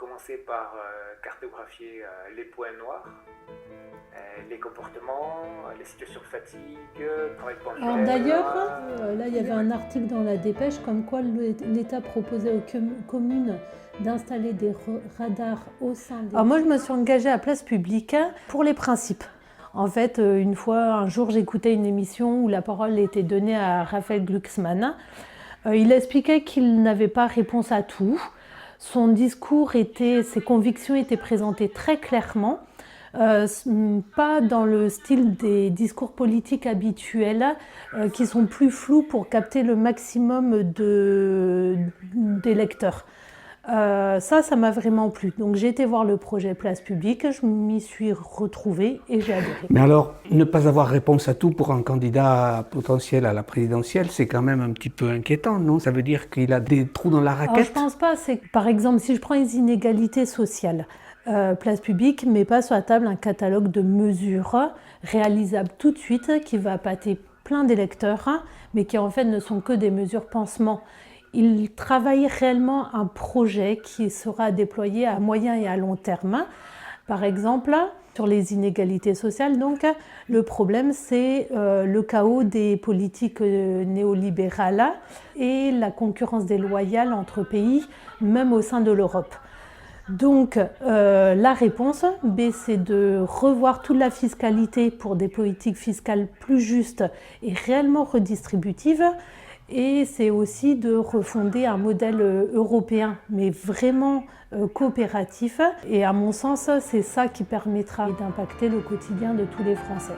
commencer par cartographier les points noirs, les comportements, les situations de fatigue, travail Alors pensionnel. d'ailleurs, là il y avait un article dans la dépêche comme quoi l'État proposait aux communes d'installer des radars au sein des... Alors moi je me suis engagée à Place Publique pour les principes. En fait, une fois, un jour, j'écoutais une émission où la parole était donnée à Raphaël Glucksmann. Il expliquait qu'il n'avait pas réponse à tout. Son discours ses convictions étaient présentées très clairement, pas dans le style des discours politiques habituels qui sont plus flous pour capter le maximum des lecteurs. Ça m'a vraiment plu. Donc j'ai été voir le projet Place Publique, je m'y suis retrouvée et j'ai adoré. Mais alors, ne pas avoir réponse à tout pour un candidat potentiel à la présidentielle, c'est quand même un petit peu inquiétant, non? Ça veut dire qu'il a des trous dans la raquette? Alors je pense pas, par exemple, si je prends les inégalités sociales, Place Publique met pas sur la table un catalogue de mesures réalisables tout de suite qui va appâter plein d'électeurs, mais qui en fait ne sont que des mesures pansements. Il travaille réellement un projet qui sera déployé à moyen et à long terme. Par exemple, sur les inégalités sociales, donc, le problème c'est le chaos des politiques néolibérales et la concurrence déloyale entre pays, même au sein de l'Europe. Donc la réponse, c'est de revoir toute la fiscalité pour des politiques fiscales plus justes et réellement redistributives. Et c'est aussi de refonder un modèle européen, mais vraiment coopératif. Et à mon sens, c'est ça qui permettra d'impacter le quotidien de tous les Français.